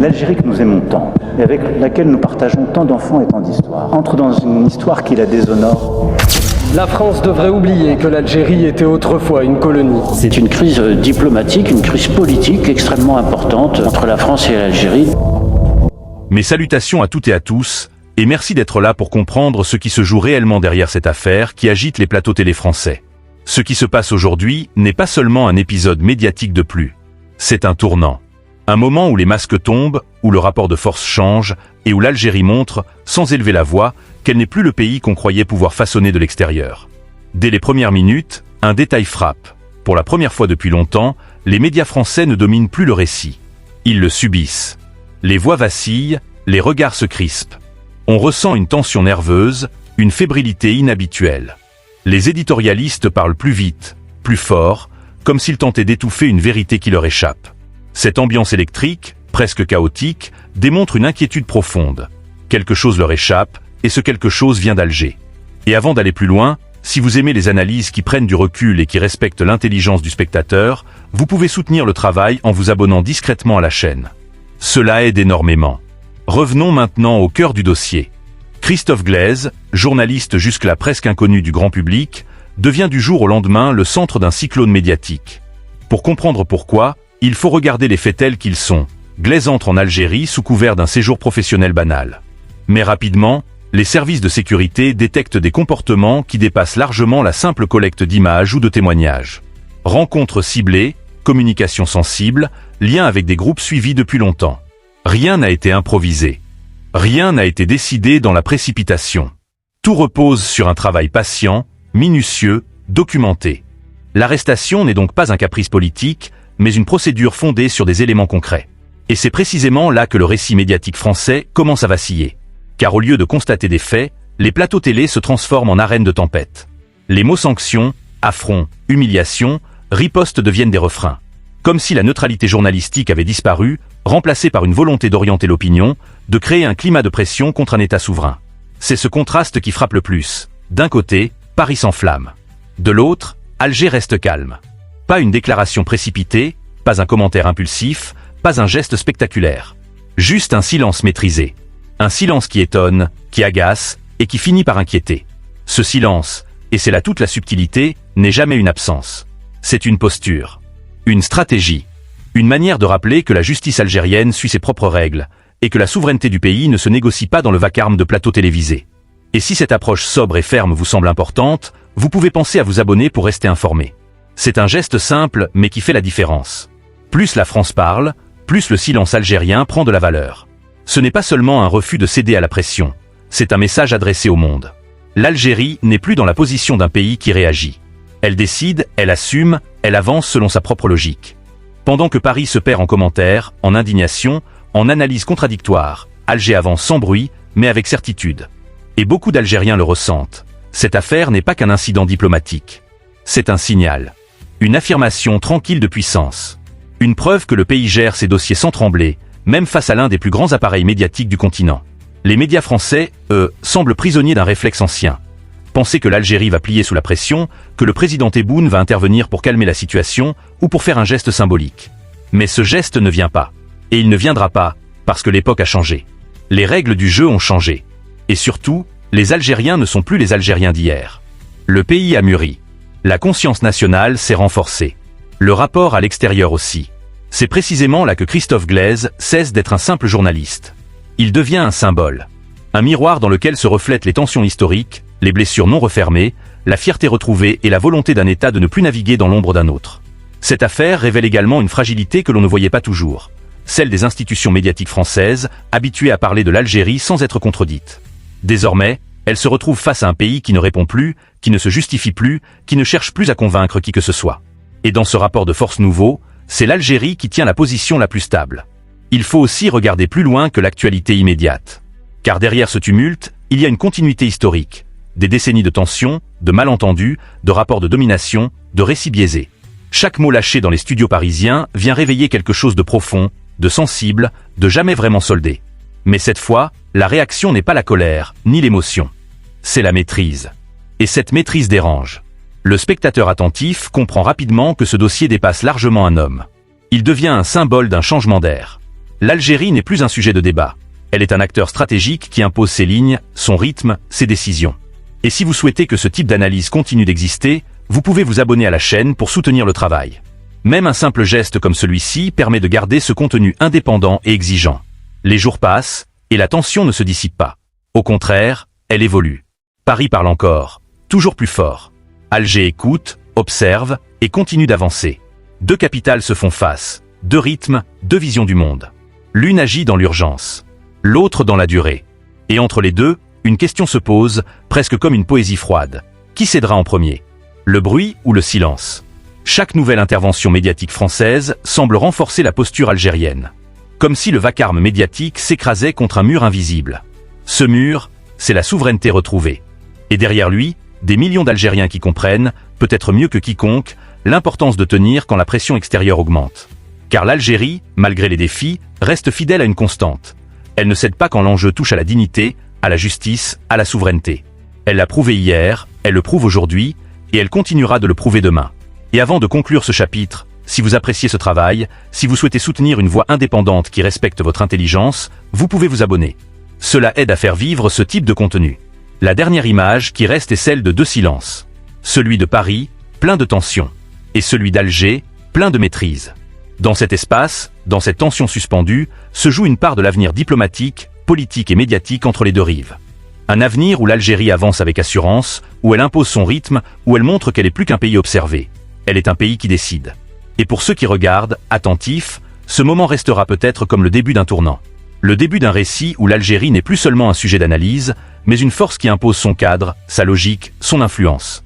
L'Algérie que nous aimons tant, et avec laquelle nous partageons tant d'enfants et tant d'histoires, entre dans une histoire qui la déshonore. La France devrait oublier que l'Algérie était autrefois une colonie. C'est une crise diplomatique, une crise politique extrêmement importante entre la France et l'Algérie. Mes salutations à toutes et à tous, et merci d'être là pour comprendre ce qui se joue réellement derrière cette affaire qui agite les plateaux télé français. Ce qui se passe aujourd'hui n'est pas seulement un épisode médiatique de plus. C'est un tournant. Un moment où les masques tombent, où le rapport de force change, et où l'Algérie montre, sans élever la voix, qu'elle n'est plus le pays qu'on croyait pouvoir façonner de l'extérieur. Dès les premières minutes, un détail frappe. Pour la première fois depuis longtemps, les médias français ne dominent plus le récit. Ils le subissent. Les voix vacillent, les regards se crispent. On ressent une tension nerveuse, une fébrilité inhabituelle. Les éditorialistes parlent plus vite, plus fort, comme s'ils tentaient d'étouffer une vérité qui leur échappe. Cette ambiance électrique, presque chaotique, démontre une inquiétude profonde. Quelque chose leur échappe, et ce quelque chose vient d'Alger. Et avant d'aller plus loin, si vous aimez les analyses qui prennent du recul et qui respectent l'intelligence du spectateur, vous pouvez soutenir le travail en vous abonnant discrètement à la chaîne. Cela aide énormément. Revenons maintenant au cœur du dossier. Christophe Glaise, journaliste jusque-là presque inconnu du grand public, devient du jour au lendemain le centre d'un cyclone médiatique. Pour comprendre pourquoi, il faut regarder les faits tels qu'ils sont. Glaise entre en Algérie sous couvert d'un séjour professionnel banal. Mais rapidement, les services de sécurité détectent des comportements qui dépassent largement la simple collecte d'images ou de témoignages. Rencontres ciblées, communication sensible, liens avec des groupes suivis depuis longtemps. Rien n'a été improvisé. Rien n'a été décidé dans la précipitation. Tout repose sur un travail patient, minutieux, documenté. L'arrestation n'est donc pas un caprice politique, mais une procédure fondée sur des éléments concrets. Et c'est précisément là que le récit médiatique français commence à vaciller. Car au lieu de constater des faits, les plateaux télé se transforment en arènes de tempête. Les mots sanctions, affront, humiliation, riposte deviennent des refrains. Comme si la neutralité journalistique avait disparu, remplacée par une volonté d'orienter l'opinion, de créer un climat de pression contre un État souverain. C'est ce contraste qui frappe le plus. D'un côté, Paris s'enflamme. De l'autre, Alger reste calme. Pas une déclaration précipitée, pas un commentaire impulsif, pas un geste spectaculaire. Juste un silence maîtrisé. Un silence qui étonne, qui agace, et qui finit par inquiéter. Ce silence, et c'est là toute la subtilité, n'est jamais une absence. C'est une posture. Une stratégie. Une manière de rappeler que la justice algérienne suit ses propres règles, et que la souveraineté du pays ne se négocie pas dans le vacarme de plateaux télévisés. Et si cette approche sobre et ferme vous semble importante, vous pouvez penser à vous abonner pour rester informé. C'est un geste simple, mais qui fait la différence. Plus la France parle, plus le silence algérien prend de la valeur. Ce n'est pas seulement un refus de céder à la pression, c'est un message adressé au monde. L'Algérie n'est plus dans la position d'un pays qui réagit. Elle décide, elle assume, elle avance selon sa propre logique. Pendant que Paris se perd en commentaires, en indignation, en analyses contradictoires, Alger avance sans bruit, mais avec certitude. Et beaucoup d'Algériens le ressentent. Cette affaire n'est pas qu'un incident diplomatique. C'est un signal. Une affirmation tranquille de puissance. Une preuve que le pays gère ses dossiers sans trembler, même face à l'un des plus grands appareils médiatiques du continent. Les médias français, eux, semblent prisonniers d'un réflexe ancien. Penser que l'Algérie va plier sous la pression, que le président Tebboune va intervenir pour calmer la situation, ou pour faire un geste symbolique. Mais ce geste ne vient pas. Et il ne viendra pas, parce que l'époque a changé. Les règles du jeu ont changé. Et surtout, les Algériens ne sont plus les Algériens d'hier. Le pays a mûri. La conscience nationale s'est renforcée. Le rapport à l'extérieur aussi. C'est précisément là que Christophe Glaise cesse d'être un simple journaliste. Il devient un symbole. Un miroir dans lequel se reflètent les tensions historiques, les blessures non refermées, la fierté retrouvée et la volonté d'un État de ne plus naviguer dans l'ombre d'un autre. Cette affaire révèle également une fragilité que l'on ne voyait pas toujours. Celle des institutions médiatiques françaises, habituées à parler de l'Algérie sans être contredites. Désormais, elle se retrouve face à un pays qui ne répond plus, qui ne se justifie plus, qui ne cherche plus à convaincre qui que ce soit. Et dans ce rapport de force nouveau, c'est l'Algérie qui tient la position la plus stable. Il faut aussi regarder plus loin que l'actualité immédiate. Car derrière ce tumulte, il y a une continuité historique. Des décennies de tensions, de malentendus, de rapports de domination, de récits biaisés. Chaque mot lâché dans les studios parisiens vient réveiller quelque chose de profond, de sensible, de jamais vraiment soldé. Mais cette fois, la réaction n'est pas la colère, ni l'émotion. C'est la maîtrise. Et cette maîtrise dérange. Le spectateur attentif comprend rapidement que ce dossier dépasse largement un homme. Il devient un symbole d'un changement d'air. L'Algérie n'est plus un sujet de débat. Elle est un acteur stratégique qui impose ses lignes, son rythme, ses décisions. Et si vous souhaitez que ce type d'analyse continue d'exister, vous pouvez vous abonner à la chaîne pour soutenir le travail. Même un simple geste comme celui-ci permet de garder ce contenu indépendant et exigeant. Les jours passent, et la tension ne se dissipe pas. Au contraire, elle évolue. Paris parle encore, toujours plus fort. Alger écoute, observe, et continue d'avancer. Deux capitales se font face, deux rythmes, deux visions du monde. L'une agit dans l'urgence, l'autre dans la durée. Et entre les deux, une question se pose, presque comme une poésie froide. Qui cédera en premier? Le bruit ou le silence? Chaque nouvelle intervention médiatique française semble renforcer la posture algérienne. Comme si le vacarme médiatique s'écrasait contre un mur invisible. Ce mur, c'est la souveraineté retrouvée. Et derrière lui, des millions d'Algériens qui comprennent, peut-être mieux que quiconque, l'importance de tenir quand la pression extérieure augmente. Car l'Algérie, malgré les défis, reste fidèle à une constante. Elle ne cède pas quand l'enjeu touche à la dignité, à la justice, à la souveraineté. Elle l'a prouvé hier, elle le prouve aujourd'hui, et elle continuera de le prouver demain. Et avant de conclure ce chapitre, si vous appréciez ce travail, si vous souhaitez soutenir une voix indépendante qui respecte votre intelligence, vous pouvez vous abonner. Cela aide à faire vivre ce type de contenu. La dernière image qui reste est celle de deux silences. Celui de Paris, plein de tension, et celui d'Alger, plein de maîtrise. Dans cet espace, dans cette tension suspendue, se joue une part de l'avenir diplomatique, politique et médiatique entre les deux rives. Un avenir où l'Algérie avance avec assurance, où elle impose son rythme, où elle montre qu'elle est plus qu'un pays observé. Elle est un pays qui décide. Et pour ceux qui regardent, attentifs, ce moment restera peut-être comme le début d'un tournant. Le début d'un récit où l'Algérie n'est plus seulement un sujet d'analyse, mais une force qui impose son cadre, sa logique, son influence.